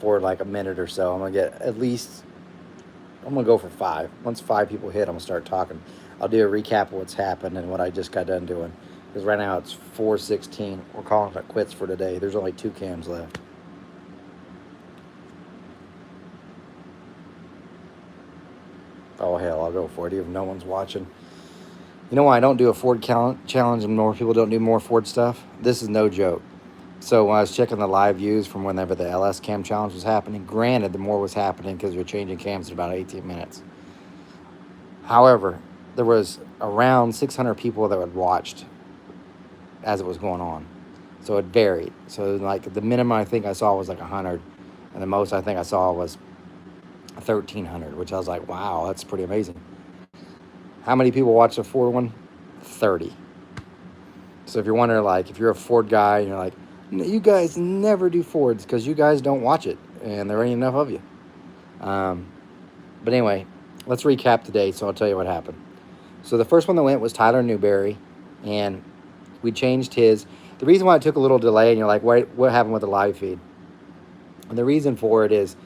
forward like a minute or so. I'm going to get at least, I'm going to go for 5. Once 5 people hit, I'm going to start talking. I'll do a recap of what's happened and what I just got done doing. Because right now it's 4:16. We're calling it quits for today. There's only 2 cams left. Oh, hell, I'll go for it, even if no one's watching. You know why I don't do a Ford challenge and more people don't do more Ford stuff? This is no joke. So when I was checking the live views from whenever the LS Cam Challenge was happening, granted, the more was happening because you're changing cams in about 18 minutes. However, there was around 600 people that had watched as it was going on. So it varied. So like the minimum I think I saw was like 100, and the most I think I saw was 1,300, which I was like, wow, that's pretty amazing. How many people watch the Ford one? 30. So if you're wondering, like, if you're a Ford guy and you're like, you guys never do Fords because you guys don't watch it and there ain't enough of you. But anyway, let's recap today. So I'll tell you what happened. So the first one that went was Tyler Newberry, and we changed his. The reason why it took a little delay, and you're like, what happened with the live feed? And the reason for it is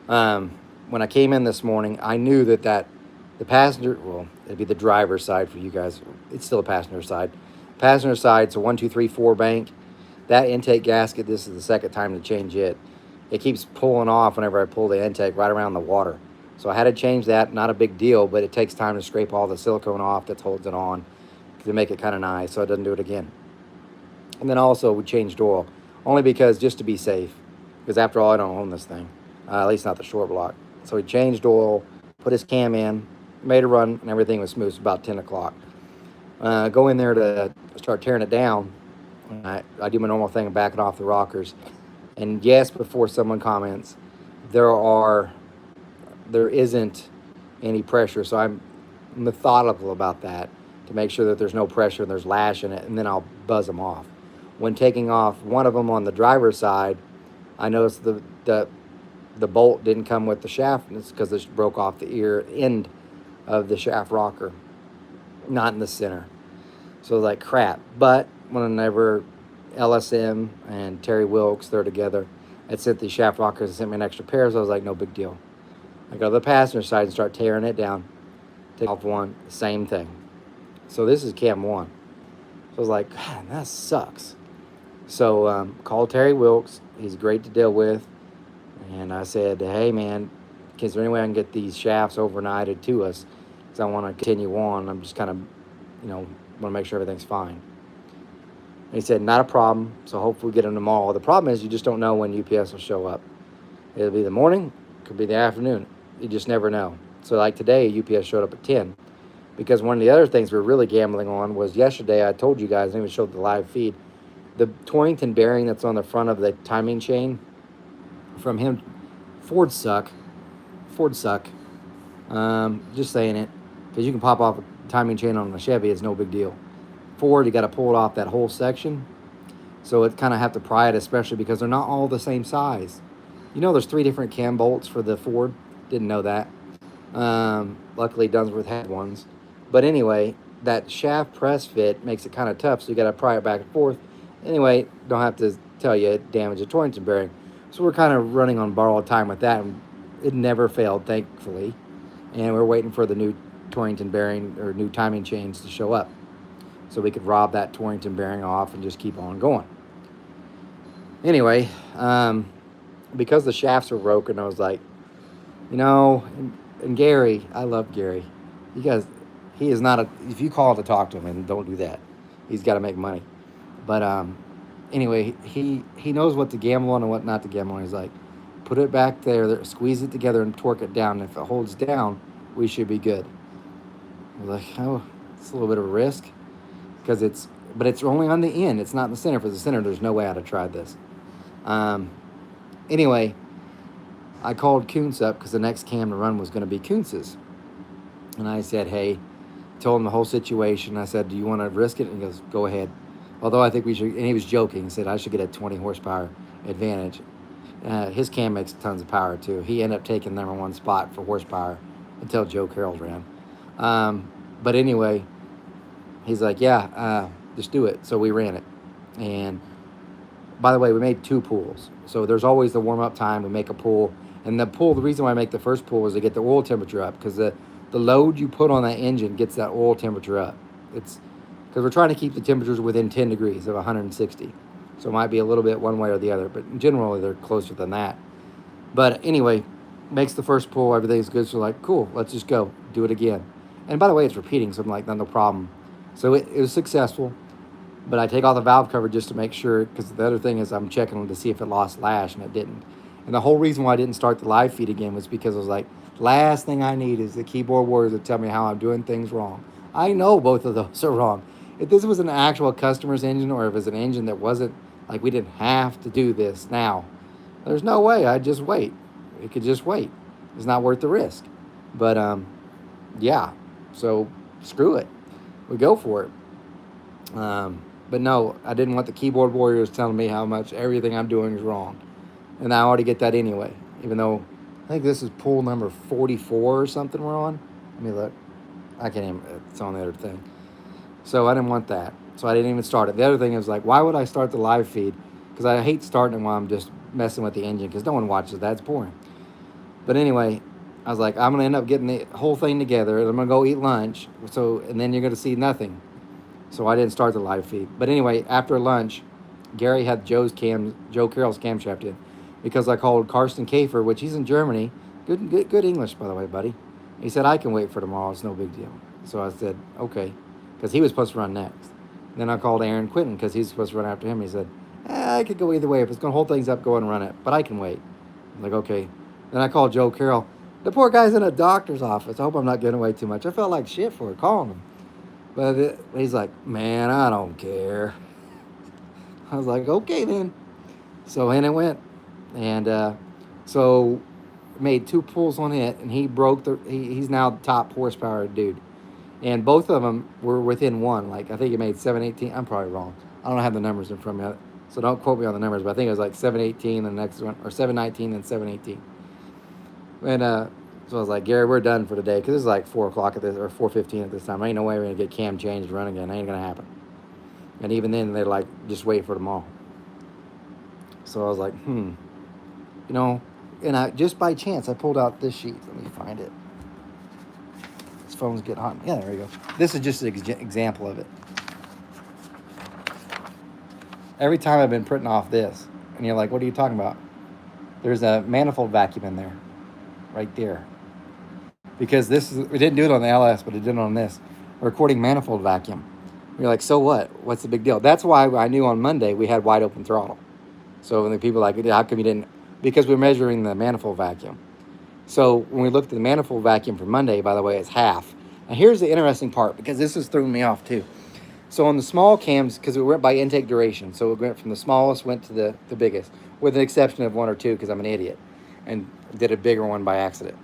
when I came in this morning, I knew that the passenger, well, it'd be the driver's side for you guys. It's still a passenger side. Passenger side, so 1, 2, 3, 4 bank. That intake gasket, this is the second time to change it. It keeps pulling off whenever I pull the intake right around the water. So I had to change that. Not a big deal, but it takes time to scrape all the silicone off that holds it on to make it kind of nice so it doesn't do it again. And then also we changed oil, only because just to be safe, because after all, I don't own this thing, at least not the short block. So we changed oil, put his cam in, made a run, and everything was smooth. It's about 10 o'clock. Go in there to start tearing it down. I do my normal thing of backing off the rockers. And yes, before someone comments, there isn't any pressure. So I'm methodical about that to make sure that there's no pressure and there's lash in it, and then I'll buzz them off. When taking off one of them on the driver's side, I noticed the bolt didn't come with the shaft, and it's because it broke off the end of the shaft rocker, not in the center. So like crap. But whenever LSM and Terry Wilkes, they're together, had sent the shaft rockers and sent me an extra pair, so I was like, no big deal. I go to the passenger side and start tearing it down. Take off one, same thing. So this is cam 1. So I was like, God, that sucks. So called Terry Wilkes. He's great to deal with. And I said, hey, man, is there any way I can get these shafts overnighted to us? Because I want to continue on. I'm just kind of, want to make sure everything's fine. And he said, not a problem. So hopefully we get them tomorrow. The problem is you just don't know when UPS will show up. It'll be the morning. It could be the afternoon. You just never know. So like today, UPS showed up at 10. Because one of the other things we were really gambling on was yesterday, I told you guys, I even showed the live feed, the Torrington bearing that's on the front of the timing chain from him. Ford suck. Just saying it. Because you can pop off a timing chain on a Chevy. It's no big deal. Ford, you got to pull it off that whole section. So it kind of have to pry it, especially because they're not all the same size. There's 3 different cam bolts for the Ford. Didn't know that. Luckily, Dunsworth had ones. But anyway, that shaft press fit makes it kind of tough, so you got to pry it back and forth. Anyway, don't have to tell you it damaged the Torrington bearing. So we're kind of running on borrowed time with that, and it never failed, thankfully. And we're waiting for the new Torrington bearing or new timing chains to show up, so we could rob that Torrington bearing off and just keep on going. Anyway, because the shafts were broken, I was like, and Gary, I love Gary. You guys, he is not if you call to talk to him, and don't do that. He's got to make money. But anyway, he knows what to gamble on and what not to gamble on. He's like, put it back there, squeeze it together and torque it down. And if it holds down, we should be good. I was like, oh, it's a little bit of a risk. But it's only on the end. It's not in the center. For the center, there's no way I'd have tried this. Anyway, I called Kuntz up because the next cam to run was going to be Kuntz's. And I said, hey, told him the whole situation. I said, do you want to risk it? And he goes, go ahead. Although I think we should, and he was joking. He said, I should get a 20 horsepower advantage. His cam makes tons of power, too. He ended up taking number 1 spot for horsepower until Joe Carroll ran. But anyway, he's like, yeah, just do it. So we ran it. And by the way, we made 2 pools. So there's always the warm up time. We make a pool, and the pool. The reason why I make the first pool is to get the oil temperature up, because the load you put on that engine gets that oil temperature up. It's because we're trying to keep the temperatures within 10 degrees of 160. So it might be a little bit one way or the other, but generally they're closer than that. But anyway, makes the first pull, everything's good. So like, cool, let's just go do it again. And by the way, it's repeating, so I'm like, no problem. So it was successful, but I take off the valve cover just to make sure, because the other thing is I'm checking to see if it lost lash, and it didn't. And the whole reason why I didn't start the live feed again was because I was like, last thing I need is the keyboard warriors to tell me how I'm doing things wrong. I know both of those are wrong. If this was an actual customer's engine, or if it was an engine that wasn't, like, we didn't have to do this now, there's no way. I'd just wait. It could just wait. It's not worth the risk. But yeah, so screw it. We go for it. But no, I didn't want the keyboard warriors telling me how much everything I'm doing is wrong. And I already get that anyway, even though I think this is pool number 44 or something we're on. Let me look. I can't even, it's on the other thing. So I didn't want that. So I didn't even start it. The other thing is, like, why would I start the live feed? Because I hate starting it while I'm just messing with the engine, because no one watches that. It's boring. But anyway, I was like, I'm going to end up getting the whole thing together, and I'm going to go eat lunch. So, and then you're going to see nothing. So I didn't start the live feed. But anyway, after lunch, Gary had Joe Carroll's camshaft in, because I called Karsten Kafer, which he's in Germany. Good English, by the way, buddy. He said, I can wait for tomorrow. It's no big deal. So I said, okay, because he was supposed to run next. Then I called Aaron Quinton, because he's supposed to run after him. He said, I could go either way. If it's going to hold things up, go and run it. But I can wait. I'm like, okay. Then I called Joe Carroll. The poor guy's in a doctor's office. I hope I'm not giving away too much. I felt like shit for calling him. But he's like, man, I don't care. I was like, okay then. So in it went. And so made 2 pulls on it, and he broke he's now the top horsepower dude. And both of them were within 1. Like, I think he made 718. I'm probably wrong. I don't have the numbers in front of me, so don't quote me on the numbers, but I think it was like 718 the next one, or 719 and 718. And so I was like, Gary, we're done for today, because it's like 4 o'clock at this, or 4:15 at this time. Ain't no way we're going to get cam changed and run again. Ain't going to happen. And even then, they're like, just wait for tomorrow. So I was like, you know, and I just by chance, I pulled out this sheet. Let me find it. This phone's getting hot. Yeah, there we go. This is just an example of it. Every time I've been putting off this, and you're like, what are you talking about? There's a manifold vacuum in there, right there. Because we didn't do it on the LS, but it did it on this. We're recording manifold vacuum. You're like, so what? What's the big deal? That's why I knew on Monday we had wide open throttle. So when the people are like, how come you didn't? Because we're measuring the manifold vacuum. So when we looked at the manifold vacuum for Monday, by the way, it's half. Now here's the interesting part, because this has thrown me off too. So on the small cams, because we went by intake duration, so we went from the smallest, went to the biggest, with the exception of 1 or 2, because I'm an idiot, and did a bigger one by accident.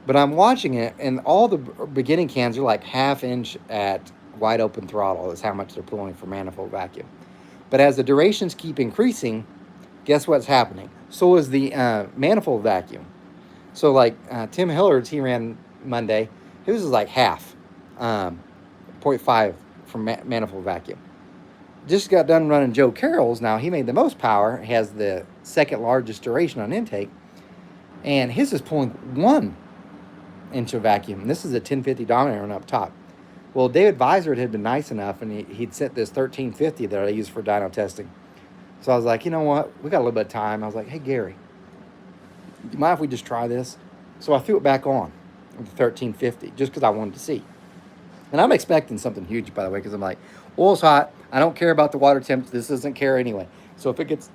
But I'm watching it, and all the beginning cams are like 1/2 inch at wide open throttle is how much they're pulling for manifold vacuum. But as the durations keep increasing, guess what's happening? So is the manifold vacuum. So like Tim Hillard's, he ran Monday, his was like half, 0.5 from manifold vacuum. Just got done running Joe Carroll's. Now he made the most power, has the second largest duration on intake, and his is pulling 1 inch of vacuum. And this is a 1050 Dominator up top. Well, David Visor had been nice enough, and he'd set this 1350 that I use for dyno testing. So I was like, you know what? We got a little bit of time. I was like, hey, Gary, do you mind if we just try this? So I threw it back on with the 1350 just because I wanted to see. And I'm expecting something huge, by the way, because I'm like, oil's hot. I don't care about the water temps. This doesn't care anyway. So if it gets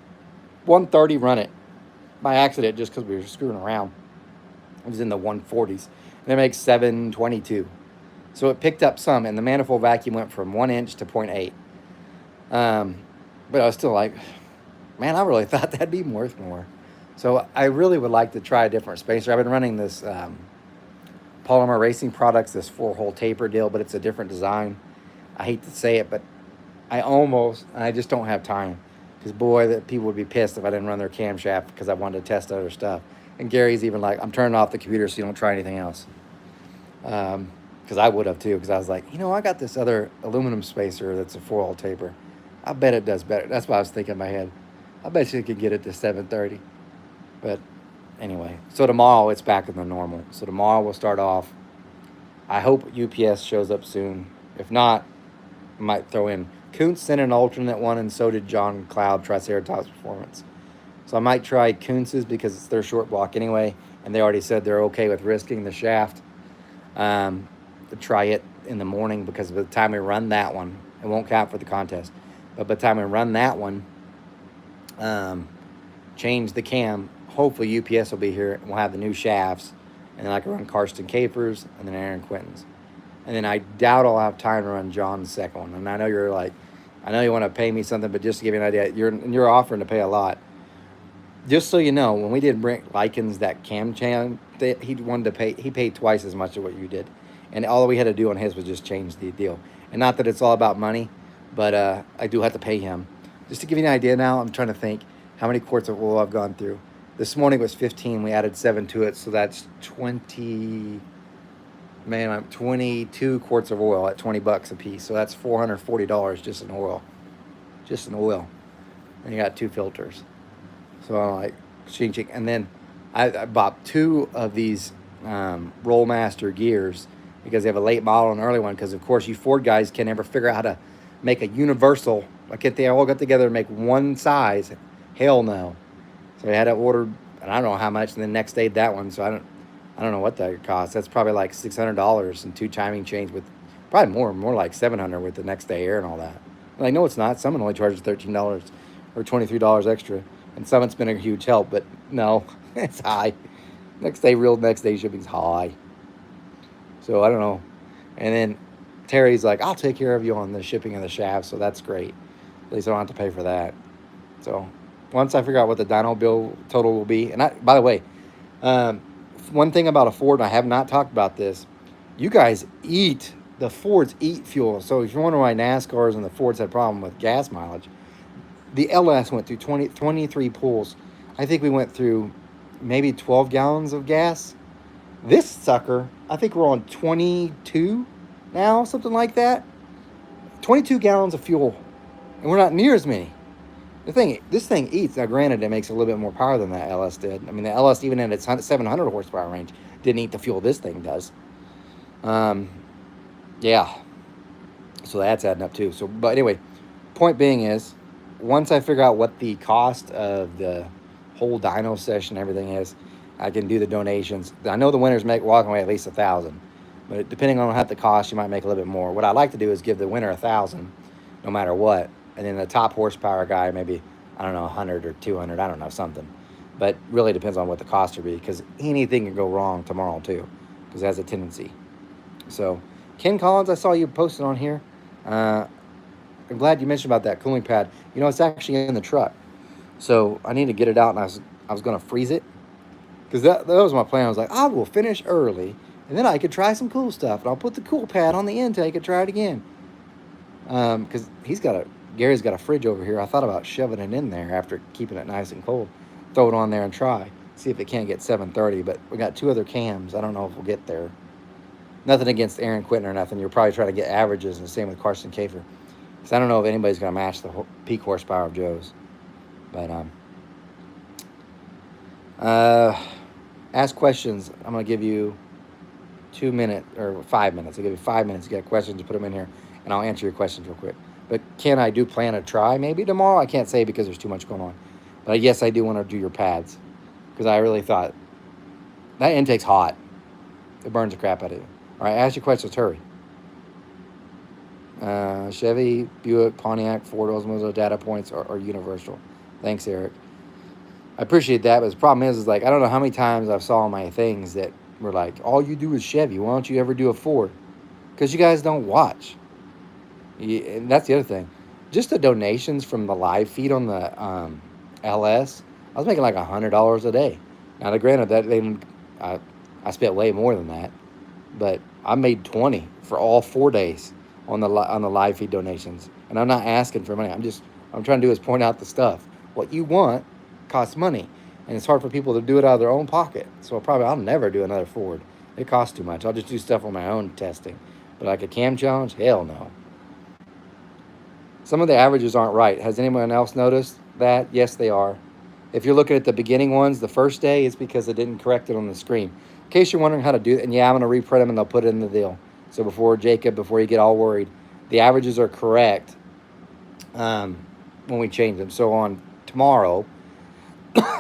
130, run it. By accident, just because we were screwing around. It was in the 140s. And it makes 722. So it picked up some, and the manifold vacuum went from 1 inch to 0.8. But I was still like, man, I really thought that'd be worth more. So I really would like to try a different spacer. I've been running this Polymer Racing Products, this 4-hole taper deal, but it's a different design. I hate to say it, but I just don't have time. Because, boy, that people would be pissed if I didn't run their camshaft because I wanted to test other stuff. And Gary's even like, I'm turning off the computer so you don't try anything else. Because I would have, too, because I was like, I got this other aluminum spacer that's a 4-hole taper. I bet it does better. That's what I was thinking in my head. I bet you could get it to 7:30. But anyway, so tomorrow it's back in the normal. So tomorrow we'll start off. I hope UPS shows up soon. If not, I might throw in. Kuntz sent an alternate one, and so did John Cloud, Triceratops Performance. So I might try Kuntz's because it's their short block anyway, and they already said they're okay with risking the shaft to try it in the morning because by the time we run that one, it won't count for the contest. But by the time we run that one, change the cam. Hopefully UPS will be here and we'll have the new shafts, and then I can run Karsten Capers and then Aaron Quinton's. And then I doubt I'll have time to run John's second one. And I know you're like, I know you want to pay me something, but just to give you an idea, you're offering to pay a lot. Just so you know, when we did Brent Likens that cam chain, he wanted to pay. He paid twice as much as what you did, and all we had to do on his was just change the deal. And not that it's all about money, but I do have to pay him. Just to give you an idea, now I'm trying to think how many quarts of oil I've gone through. This morning was 15. We added 7 to it, so that's 20. Man, I'm 22 quarts of oil at $20 a piece. So that's $440 just in oil, And you got 2 filters. So I'm like, ching. And then I bought 2 of these Rollmaster gears because they have a late model and an early one. Because of course you Ford guys can never figure out how to make a universal. Like if they all got together and make one size, hell no. So I had to order, and I don't know how much. And the next day that one. So I don't know what that costs. That's probably like $600 and 2 timing chains with probably more like $700 with the next day air and all that. Like, no, it's not. Someone only charges $13 or $23 extra. And Summit's been a huge help, but no, it's high. Next day shipping's high. So I don't know. And then Terry's like, I'll take care of you on the shipping of the shaft, so that's great. At least I don't have to pay for that. So once I figure out what the dyno bill total will be, and by the way, one thing about a Ford, and I have not talked about this, you guys the Fords eat fuel. So if you're wondering why NASCARs and the Fords had a problem with gas mileage, the LS went through 23 pulls. I think we went through maybe 12 gallons of gas. This sucker, I think we're on 22 now, something like that. 22 gallons of fuel, and we're not near as many. This thing eats. Now, granted, it makes a little bit more power than that LS did. I mean, the LS, even in its 700 horsepower range, didn't eat the fuel this thing does. Yeah. So that's adding up too. So, but anyway, point being is, once I figure out what the cost of the whole dyno session and everything is, I can do the donations. I know the winners make walking away at least $1,000, but depending on what the cost, you might make a little bit more. What I like to do is give the winner $1,000, no matter what, and then the top horsepower guy maybe, I don't know, 100 or 200, I don't know, something. But really depends on what the cost will be, because anything can go wrong tomorrow too, because it has a tendency. So Ken Collins, I saw you posted on here. I'm glad you mentioned about that cooling pad. You know, it's actually in the truck. So I need to get it out, and I was going to freeze it. Because that was my plan. I was like, I will finish early, and then I could try some cool stuff. And I'll put the cool pad on the end till I could try it again. Because Gary's got a fridge over here. I thought about shoving it in there after keeping it nice and cold. Throw it on there and try. See if it can't get 730. But we got 2 other cams. I don't know if we'll get there. Nothing against Aaron Quinton or nothing. You're probably trying to get averages, and the same with Karsten Kafer. Because I don't know if anybody's going to match the peak horsepower of Joe's. But ask questions. I'm going to give you 2 minutes or 5 minutes. I'll give you 5 minutes to get questions to put them in here, and I'll answer your questions real quick. But Ken, I do plan to try maybe tomorrow. I can't say because there's too much going on. But yes, I do want to do your pads, because I really thought that intake's hot. It burns the crap out of you. All right, ask your questions. Hurry. Chevy, Buick, Pontiac, Ford, Oldsmobile data points are universal. Thanks, Eric. I appreciate that, but the problem is like, I don't know how many times I've saw my things that were like, all you do is Chevy. Why don't you ever do a Ford? Because you guys don't watch. And that's the other thing. Just the donations from the live feed on the LS, I was making like $100 a day. Now, granted, that I spent way more than that, but I made 20 for all 4 days on the live feed donations. And I'm not asking for money. I'm trying to do is point out the stuff. What you want costs money, and it's hard for people to do it out of their own pocket. So I'll never do another Ford. It costs too much. I'll just do stuff on my own testing. But like a cam challenge, hell no. Some of the averages aren't right. Has anyone else noticed? that? Yes, they are. If you're looking at the beginning ones, the first day, it's because it didn't correct it on the screen. In case you're wondering how to do it, and yeah, I'm going to reprint them and they'll put it in the deal. So before you get all worried, the averages are correct um, when we change them. So on tomorrow,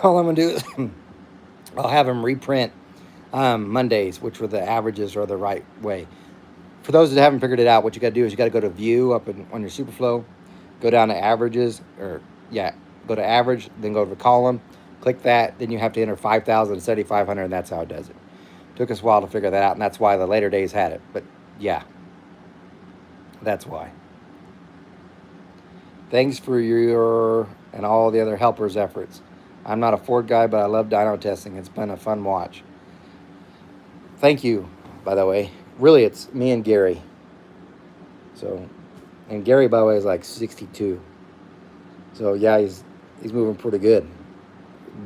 all I'm going to do is I'll have them reprint Mondays, which were the averages are the right way. For those that haven't figured it out, what you got to do is you got to go to View on your Superflow, go down to Averages, go to Average, then go to the column, click that, then you have to enter 5,000 and 7,500, and that's how it does it. Took us a while to figure that out, and that's why the later days had it. But yeah, that's why. Thanks for your and all the other helpers' efforts. I'm not a Ford guy, but I love dyno testing. It's been a fun watch. Thank you, by the way. Really, it's me and Gary. So, and Gary, by the way, is like 62. So yeah, he's moving pretty good.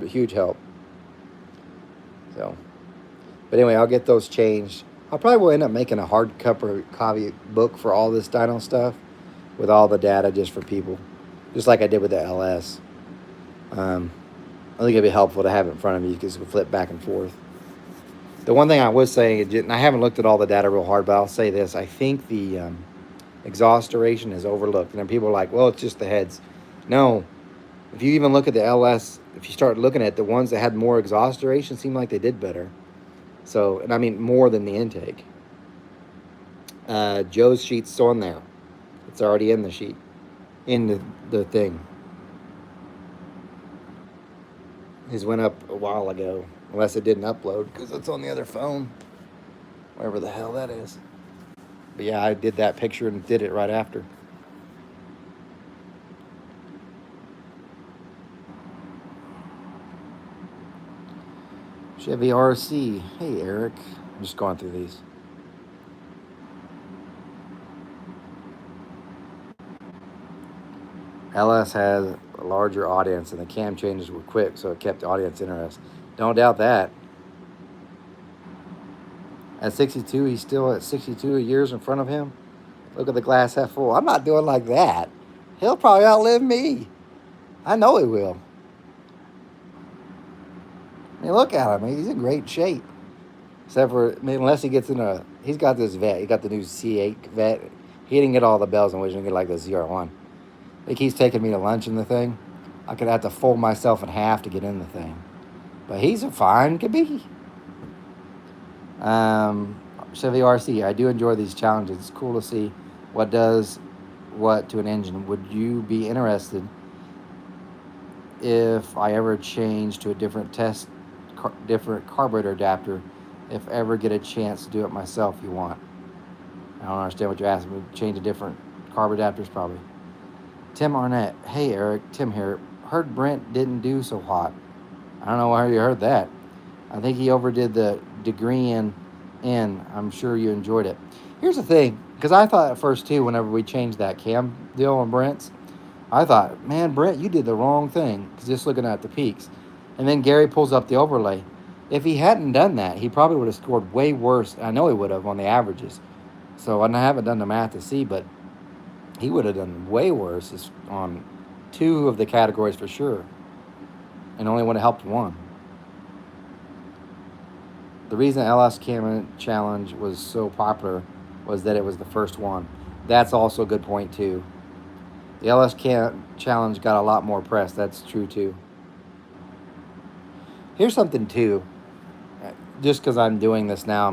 Huge help. So, but anyway, I'll get those changed. I'll probably will end up making a hardcover copy book for all this dyno stuff with all the data just for people, just like I did with the LS. I think it'd be helpful to have it in front of you because you can flip back and forth. The one thing I was saying, and I haven't looked at all the data real hard, but I'll say this. I think the exhaust duration is overlooked. And then people are like, well, it's just the heads. No. If you even look at the LS, if you start looking at the ones that had more exhaust duration, seemed like they did better. So, and I mean more than the intake. Joe's sheet's still in there. It's already in the sheet, in the thing. His went up a while ago, unless it didn't upload because it's on the other phone, wherever the hell that is. But yeah, I did that picture and did it right after. Chevy RC. Hey, Eric. I'm just going through these. LS has a larger audience, and the cam changes were quick, so it kept the audience interested. Don't doubt that. At 62, he's still at 62 years in front of him. Look at the glass half full. I'm not doing like that. He'll probably outlive me. I know he will. I mean, look at him. He's in great shape. Except for, I mean, unless he gets in a... He's got this vet. He got the new C8 vet. He didn't get all the bells and whistles. He didn't get like the ZR1. Like, he's taking me to lunch in the thing. I could have to fold myself in half to get in the thing. But he's a fine could be. Chevy RC. I do enjoy these challenges. It's cool to see what does what to an engine. Would you be interested if I ever change to a different carburetor adapter? If ever get a chance to do it myself, you want? I don't understand what you're asking me. Change to different carb adapters, probably. Tim Arnett. Hey, Eric. Tim here. Heard Brent didn't do so hot. I don't know where you heard that. I think he overdid the degree in. I'm sure you enjoyed it. Here's the thing, because I thought at first, too, whenever we changed that cam deal on Brent's, I thought, man, Brent, you did the wrong thing, just looking at the peaks. And then Gary pulls up the overlay. If he hadn't done that, he probably would have scored way worse. I know he would have on the averages. So I haven't done the math to see, but he would have done way worse on 2 of the categories for sure. And only would have helped 1. The reason LS Cam Challenge was so popular was that it was the first one. That's also a good point, too. The LS Cam Challenge got a lot more press. That's true, too. Here's something, too. Just because I'm doing this now,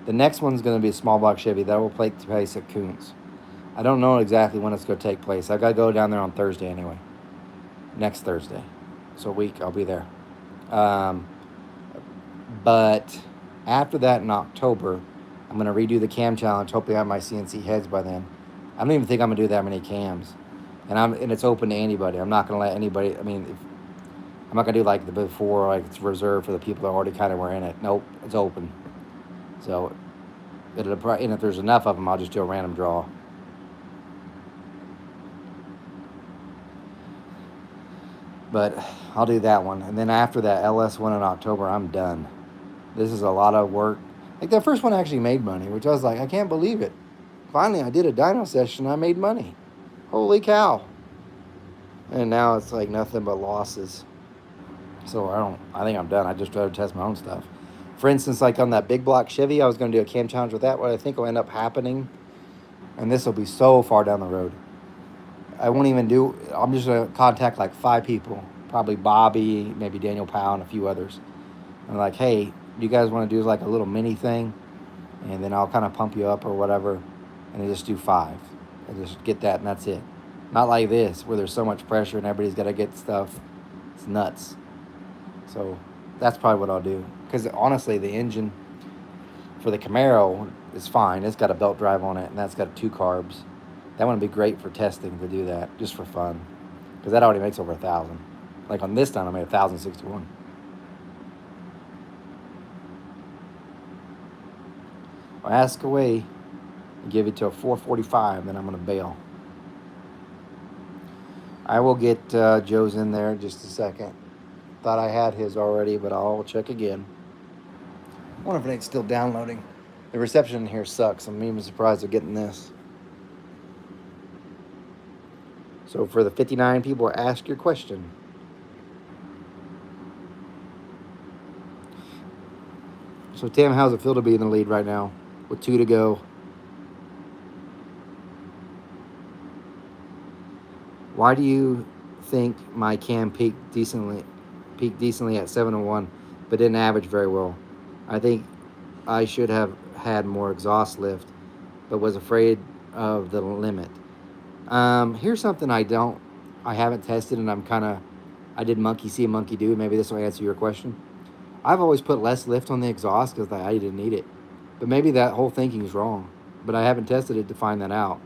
the next one's going to be a small block Chevy. That will take place at Kuntz. I don't know exactly when it's going to take place. I've got to go down there on Thursday anyway. Next Thursday. So a week, I'll be there. But after that in October, I'm going to redo the cam challenge. Hopefully I have my CNC heads by then. I don't even think I'm going to do that many cams. And it's open to anybody. I'm not going to let anybody... I mean, I'm not going to do like the before, like it's reserved for the people that already kind of were in it. Nope, it's open. So, and if there's enough of them, I'll just do a random draw. But I'll do that one. And then after that LS one in October, I'm done. This is a lot of work. Like that first one actually made money, which I was like, I can't believe it. Finally, I did a dyno session. I made money. Holy cow. And now it's like nothing but losses. So I think I'm done. I just rather test my own stuff. For instance, like on that big block Chevy, I was going to do a cam challenge with that. What I think will end up happening, and this will be so far down the road. I won't even do. I'm just going to contact like 5 people, probably Bobby, maybe Daniel Powell, and a few others. And like, hey, you guys want to do like a little mini thing, and then I'll kind of pump you up or whatever, and then just do 5, and just get that, and that's it. Not like this where there's so much pressure and everybody's got to get stuff. It's nuts. So that's probably what I'll do. Because honestly, the engine for the Camaro is fine. It's got a belt drive on it, and that's got 2 carbs. That one would be great for testing to do that, just for fun. Because that already makes over 1,000. Like on this time, I made 1,061. I'll ask away and give it to a 445, then I'm going to bail. I will get Joe's in there in just a second. Thought I had his already, but I'll check again. I wonder if it ain't still downloading. The reception in here sucks. I'm even surprised they're getting this. So for the 59 people, ask your question. So Tim, how's it feel to be in the lead right now with 2 to go? Why do you think my cam peaked decently at 701, but didn't average very well? I think I should have had more exhaust lift, but was afraid of the limit. Here's something I haven't tested, and I did monkey see, monkey do. Maybe this will answer your question. I've always put less lift on the exhaust because I didn't need it. But maybe that whole thinking is wrong. But I haven't tested it to find that out.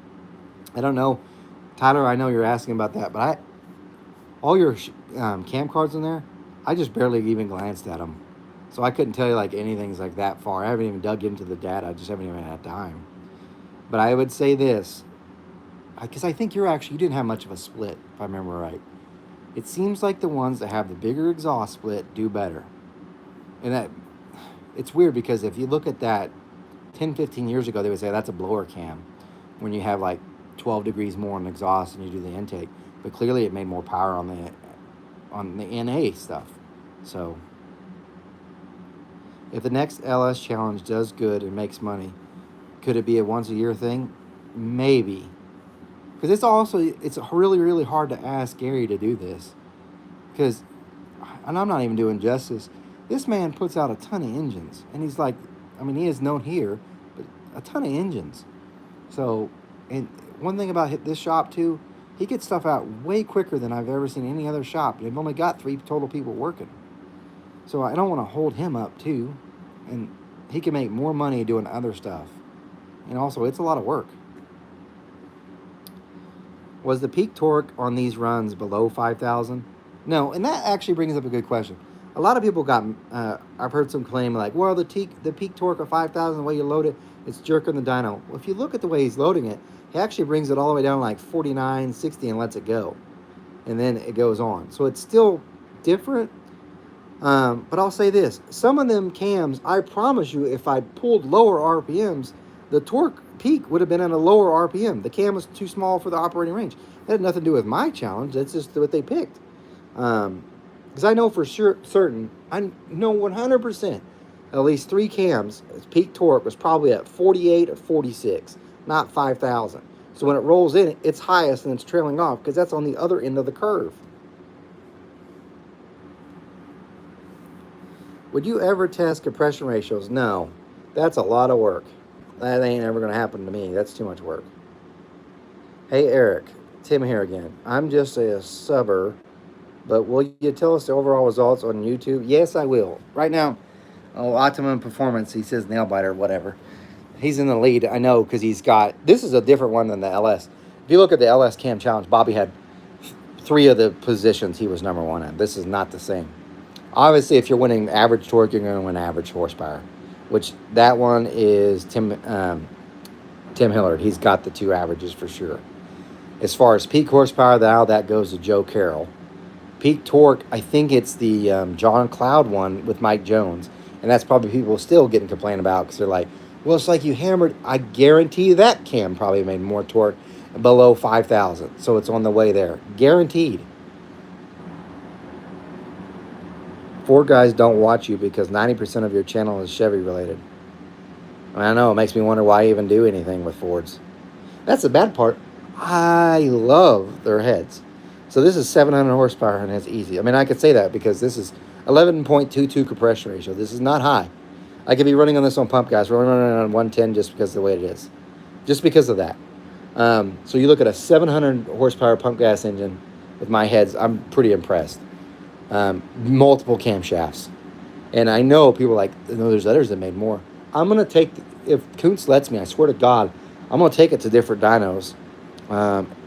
I don't know. Tyler, I know you're asking about that, but all your cam cards in there, I just barely even glanced at them. So I couldn't tell you like anything's like that far. I haven't even dug into the data. I just haven't even had time. But I would say this, because I think you didn't have much of a split, if I remember right. It seems like the ones that have the bigger exhaust split do better. And that, it's weird because if you look at that 10, 15 years ago, they would say that's a blower cam when you have like 12 degrees more on the exhaust and you do the intake. But clearly it made more power on the NA stuff. So if the next LS challenge does good and makes money, could it be a once a year thing? Maybe. Because it's really, really hard to ask Gary to do this. Because, and I'm not even doing justice, this man puts out a ton of engines. And he's like, he is known here, but a ton of engines. So, and one thing about this shop too, he gets stuff out way quicker than I've ever seen any other shop. They've only got 3 total people working. So I don't want to hold him up too. And he can make more money doing other stuff. And also, it's a lot of work. Was the peak torque on these runs below 5,000? No, and that actually brings up a good question. A lot of people I've heard some claim like, well, the peak torque of 5,000, the way you load it, it's jerking the dyno. Well, if you look at the way he's loading it, he actually brings it all the way down like 49, 60 and lets it go. And then it goes on. So it's still different. But I'll say this. Some of them cams, I promise you, if I pulled lower RPMs, the torque peak would have been at a lower RPM. The cam was too small for the operating range. That had nothing to do with my challenge. That's just what they picked. Because I know for certain, I know 100%, at least 3 cams, peak torque was probably at 48 or 46, not 5,000. So when it rolls in, it's highest and it's trailing off because that's on the other end of the curve. Would you ever test compression ratios? No. That's a lot of work. That ain't ever going to happen to me. That's too much work. Hey, Eric. Tim here again. I'm just a subber, but will you tell us the overall results on YouTube? Yes, I will. Right now, Optimum Performance, he says nail biter, whatever. He's in the lead, I know, because this is a different one than the LS. If you look at the LS Cam Challenge, Bobby had 3 of the positions he was number 1 in. This is not the same. Obviously, if you're winning average torque, you're going to win average horsepower, which that one is Tim Hillard. He's got the 2 averages for sure. As far as peak horsepower, now that goes to Joe Carroll. Peak torque, I think it's the John Cloud one with Mike Jones, and that's probably people still getting complained about because they're like, well, it's like you hammered. I guarantee that cam probably made more torque below 5,000, so it's on the way there. Guaranteed. Ford guys don't watch you because 90% of your channel is Chevy related. I know, it makes me wonder why I even do anything with Fords. That's the bad part. I love their heads. So this is 700 horsepower and it's easy. I mean, I could say that because this is 11.22 compression ratio. This is not high. I could be running on this on pump gas. We're running on 110 just because of the way it is. Just because of that. So you look at a 700 horsepower pump gas engine with my heads, I'm pretty impressed. Multiple camshafts. And I know people are like, no, there's others that made more. I'm going to take, if Kuntz lets me, I swear to God, I'm going to take it to different dynos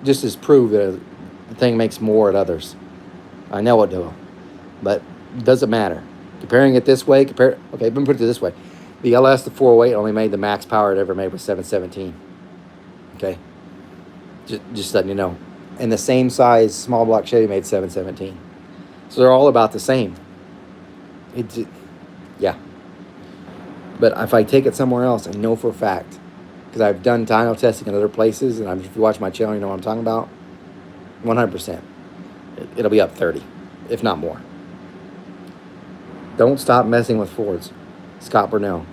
just as prove that the thing makes more at others. I know it will, but it doesn't matter. Comparing it this way, okay, let me put it this way. The LS, the 408, only made the max power it ever made was 717. Okay? Just letting you know. And the same size small block Chevy made 717. So they're all about the same. Yeah. But if I take it somewhere else, I know for a fact, because I've done dyno testing in other places, and if you watch my channel, you know what I'm talking about, 100%. It'll be up 30, if not more. Don't stop messing with Fords. Scott Burnell.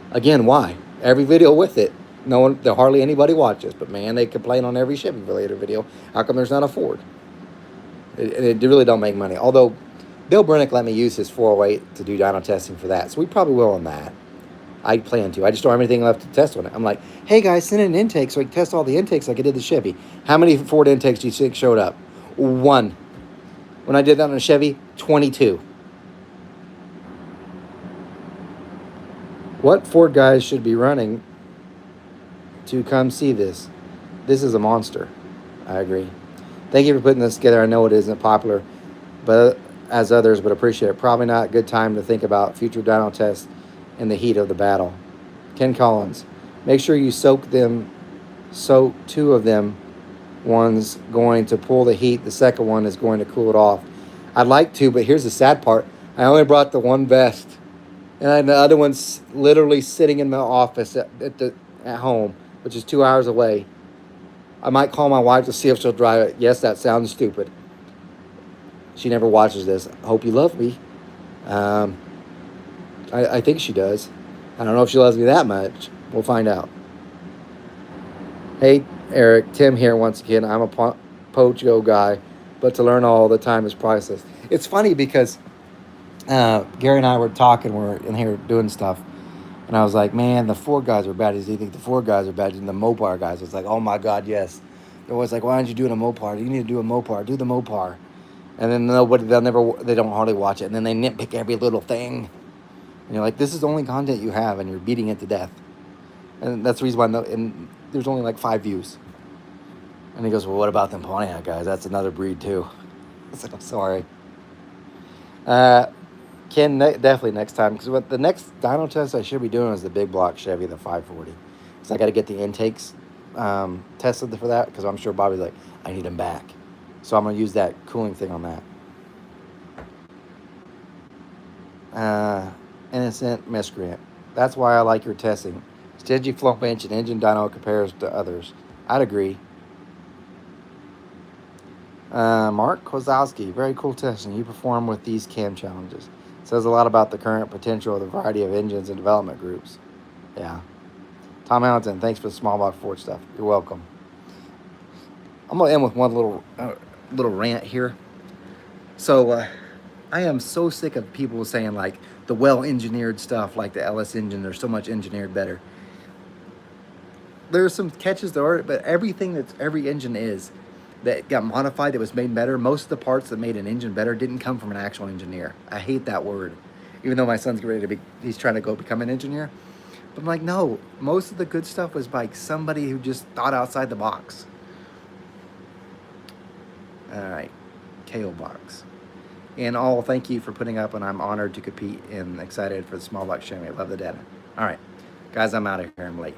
Again, why? Every video with it, no one, hardly anybody watches, but man, they complain on every Chevy related video. How come there's not a Ford? It really don't make money. Although Bill Brennick let me use his 408 to do dyno testing for that, so we probably will on that. I plan to. I just don't have anything left to test on it. I'm like, hey guys, send in an intake so I can test all the intakes like I did the Chevy. How many Ford intakes do you think showed up? 1. When I did that on a Chevy, 22. What Ford guys should be running to come see this? This is a monster. I agree. Thank you for putting this together. I know it isn't popular, but as others, but appreciate it. Probably not a good time to think about future dyno tests in the heat of the battle. Ken Collins, make sure you soak 2 of them. One's going to pull the heat. The second one is going to cool it off. I'd like to, but here's the sad part. I only brought the one vest, and the other one's literally sitting in my office at home, which is 2 hours away. I might call my wife to see if she'll drive it. Yes, that sounds stupid. She never watches this. I hope you love me. I think she does. I don't know if she loves me that much. We'll find out. Hey, Eric. Tim here once again. I'm a Pojo guy, but to learn all the time is priceless. It's funny because Gary and I were talking. We're in here doing stuff. And I was like, man, the Ford guys are bad. Do you think the Ford guys are bad? And the Mopar guys was like, oh my God, yes. They're always like, why aren't you doing a Mopar? You need to do a Mopar. Do the Mopar. And then they don't hardly watch it. And then they nitpick every little thing. And you're like, this is the only content you have, and you're beating it to death. And that's the reason why and there's only like 5 views. And he goes, well, what about them Pontiac guys? That's another breed too. I said, I'm sorry. Ken, definitely next time. Because what the next dyno test I should be doing is the big block Chevy, the 540. Because I got to get the intakes tested for that. Because I'm sure Bobby's like, I need them back. So I'm going to use that cooling thing on that. Innocent miscreant. That's why I like your testing. Stingy flow bench and engine dyno compares to others. I'd agree. Mark Kozlowski, very cool testing. You perform with these cam challenges. Says a lot about the current potential of the variety of engines and development groups. Yeah. Tom Hamilton, thanks for the small block Ford stuff. You're welcome. I'm going to end with one little rant here. So, I am so sick of people saying, like, the well-engineered stuff, like the LS engine, there's so much engineered better. There are some catches there, but everything that's every engine is that got modified, that was made better, most of the parts that made an engine better didn't come from an actual engineer. I hate that word. Even though my son's getting ready to he's trying to go become an engineer. But I'm like, no, most of the good stuff was by somebody who just thought outside the box. All right, KO Box. And all, thank you for putting up, and I'm honored to compete and excited for the small block Chevy. I love the data. All right, guys, I'm out of here. I'm late.